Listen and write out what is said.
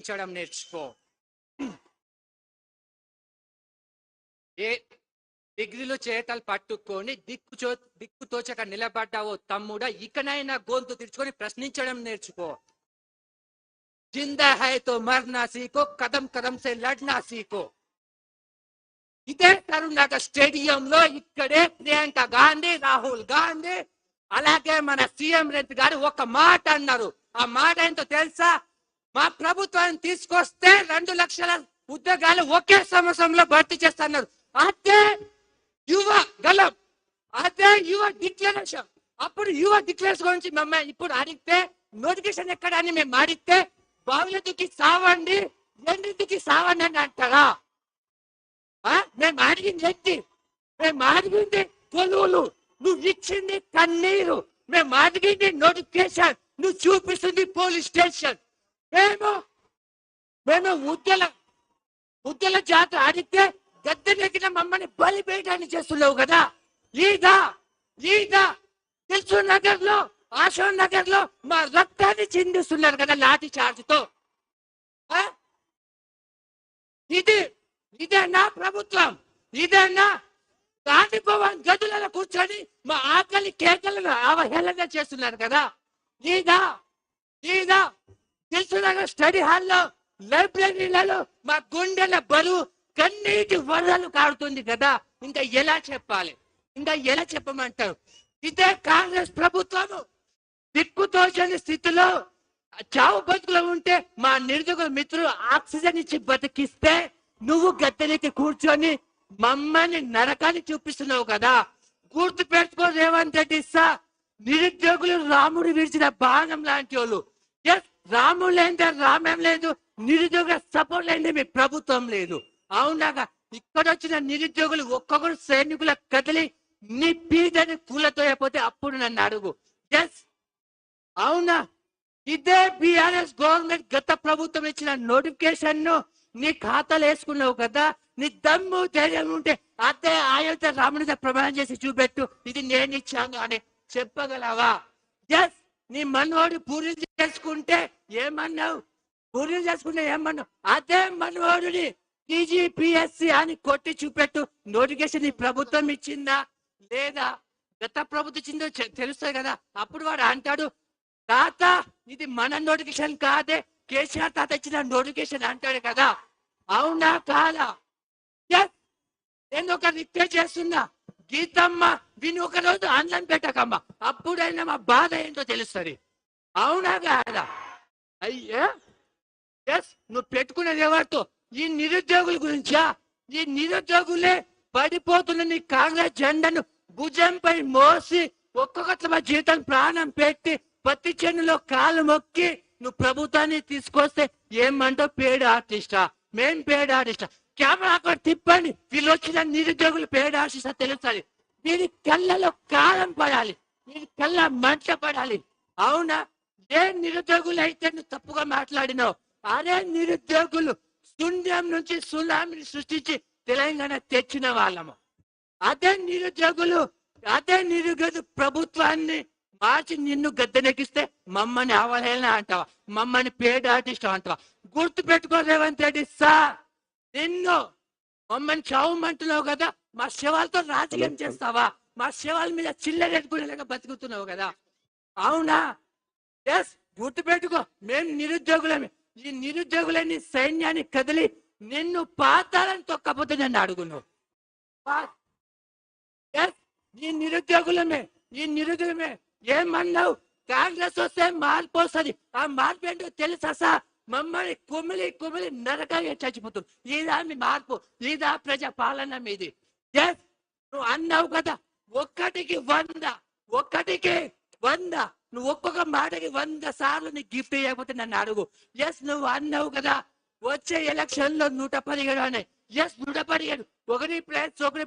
ప్రశ్నించడం నేర్చుకో. ఏ డిగ్రీలు చేతలు పట్టుకొని దిక్కుతోచక నిలబడ్డావో తమ్ముడా, ఇకనైనా గొంతు తెరుచుకొని ప్రశ్నించడం నేర్చుకో. జిందా హై తో మర్నా సీకో, కదం కదం సే లడ్నా సీకో. ఇదే కరీంనగర్ స్టేడియంలో ఇక్కడే ప్రియాంక గాంధీ, రాహుల్ గాంధీ, అలాగే మన సీఎం రేవంత్ గారు ఒక మాట అన్నారు. ఆ మాట ఏంటో తెలుసా? మా ప్రభుత్వాన్ని తీసుకొస్తే 2 లక్షల ఉద్యోగాలు ఒకే సంవత్సరంలో భర్తీ చేస్తున్నారు. అదే యువ గలం, అదే యువ డిక్లరేషన్. అప్పుడు యువ డిక్లరేషన్ గురించి మమ్మల్ని ఇప్పుడు అడిగితే నోటిఫికేషన్ ఎక్కడ అని మేము అడిగితే భవిష్యత్తుకి సావండి, ఎండింటికి సావండి అని అంటారా? మేము అడిగింది ఏంటి? మేము అడిగింది కొలువులు, నువ్వు ఇచ్చింది కన్నీరు. మేము అడిగింది నోటిఫికేషన్, నువ్వు చూపిస్తుంది పోలీస్ స్టేషన్. మేము ఉద్యల జాతర అడిగితే గద్దెనెక్కిన మమ్మల్ని బలి వేయడాన్ని చేస్తున్నావు కదా. ఈదా దిల్సుఖ్ నగర్ లో, అశోక్ నగర్ లో మా రక్తాన్ని చిందిస్తున్నారు కదా లాఠీ చార్జ్తో. ఇదేనా ప్రభుత్వం? ఇదేనా? గాంధీ భవన్ గదులలో కూర్చొని మా ఆకలి కేకలను అవహేళన చేస్తున్నారు కదా. ఈదా దిల్సుఖ్ నగర్ స్టడీ హాల్లో, లైబ్రరీలలో మా గుండెల బరువు కన్నీటి వరదలు కారుతుంది కదా. ఇంకా ఎలా చెప్పాలి? ఇంకా ఎలా చెప్పమంటారు? ఇదే కాంగ్రెస్ ప్రభుత్వము దిక్కుతోచని స్థితిలో చావు బతుకులో ఉంటే మా నిరుద్యోగ మిత్రులు ఆక్సిజన్ ఇచ్చి బతికిస్తే నువ్వు గద్దెనికి కూర్చొని మమ్మల్ని నరకాన్ని చూపిస్తున్నావు కదా. గుర్తు పెట్టుకో రేవంత్ రెడ్డి సార్, నిరుద్యోగులు రాముడు విడిచిన బాణం లాంటి వాళ్ళు. రాముడు లేదే రామేం లేదు, నిరుద్యోగ సపోర్ట్ లేదే మీ ప్రభుత్వం లేదు. అవునాగా ఇక్కడ వచ్చిన నిరుద్యోగులు ఒక్కొక్కరు సైనికుల కదిలి నీ పీదని కూలతో అయిపోతే అప్పుడు నన్ను అడుగు. అవునా? ఇదే బిఆర్ఎస్ గవర్నమెంట్ గత ప్రభుత్వం ఇచ్చిన నోటిఫికేషన్ ను నీ ఖాతాలో వేసుకున్నావు కదా. నీ దమ్ము ధైర్యం ఉంటే అదే అయోధ్య రాముడి ప్రమాణం చేసి చూపెట్టు, ఇది నేను ఇచ్చాను అని చెప్పగలవా? నీ మనవాడు పూరీలు చేసుకుంటే ఏమన్నావు? అదే మనవాడుని టీజీపీఎస్సీ అని కొట్టి చూపెట్టు. నోటిఫికేషన్ ఈ ప్రభుత్వం ఇచ్చిందా లేదా? గత ప్రభుత్వం ఇచ్చిందో తెలుస్తుంది కదా. అప్పుడు వాడు అంటాడు, తాత ఇది మన నోటిఫికేషన్ కాదే, కేసీఆర్ తాత ఇచ్చిన నోటిఫికేషన్ అంటాడు కదా. అవునా కాదా? నేను ఒక రిక్వెస్ట్ చేస్తున్నా, గీతమ్మ విని ఒక రోజు ఆన్లైన్ పెట్టకమ్మా, అప్పుడైనా మా బాధ ఏంటో తెలుస్తుంది. అవునా కాదా? అయ్యా నువ్వు పెట్టుకునేది ఎవరితో? ఈ నిరుద్యోగుల గురించా? ఈ నిరుద్యోగులే పడిపోతున్న నీ కాంగ్రెస్ జెండాను భుజంపై మోసి ఒక్కొక్క జీవితం ప్రాణం పెట్టి పత్తి చెన్నులో కాలు మొక్కి నువ్వు ప్రభుత్వాన్ని తీసుకొస్తే ఏమంటావు? పేడ్ ఆర్టిస్టా? మేం పేడ్ ఆర్టిస్టా? కెమెరా అక్కడ తిప్పండి, వీళ్ళు వచ్చిన నిరుద్యోగులు పేడ్ ఆర్టిస్టా తెలుస్తుంది. వీరి కళ్ళలో కాలం పడాలి, వీరి కళ్ళ మంట పడాలి. అవునా? ఏ నిరుద్యోగులు అయితే నువ్వు తప్పుగా మాట్లాడినావు? అదే నిరుద్యోగులు శూన్యం నుంచి సునామీని సృష్టించి తెలంగాణ తెచ్చిన వాళ్ళము. అదే నిరుద్యోగులు ప్రభుత్వాన్ని మార్చి నిన్ను గద్దెనెక్కిస్తే మమ్మల్ని అవహేళన అంటావా? మమ్మల్ని పేడ్ ఆర్టిస్ట్ అంటావా? గుర్తు పెట్టుకో రేవంత్ రెడ్డి సార్, నిన్ను మమ్మల్ని చావమంటున్నావు కదా, మా శవాలతో రాజకీయం చేస్తావా? మా శవాల మీద చిల్లరెట్టుకునేలాగా బతుకుతున్నావు కదా. అవునా? గుర్తు పెట్టుకో, మేము నిరుద్యోగులమే. ఈ నిరుద్యోగులని సైన్యాన్ని కదిలి నిన్ను పాతాలని తొక్కపోతే నన్ను అడుగున్నావు. ఈ నిరుద్యోగులమే ఏమన్నావు? కాంగ్రెస్ వస్తే మార్పు వస్తుంది. ఆ మార్పు ఏంటో తెలుసా సార్? మమ్మల్ని కుమిలి నరకంగా చచ్చిపోతుంది. ఇదా మీ మార్పు? ఇదా ప్రజా పాలన మీది? నువ్వు అన్నావు కదా, ఒక్కటికి 100 నువ్వు ఒక్కొక్క మాటకి 100 సార్లు నీకు గిఫ్ట్ ఇవ్వకపోతే నన్ను అడుగు. నువ్వు అన్నావు కదా వచ్చే ఎలక్షన్ లో 117 అని. 117 1 ప్లస్ 1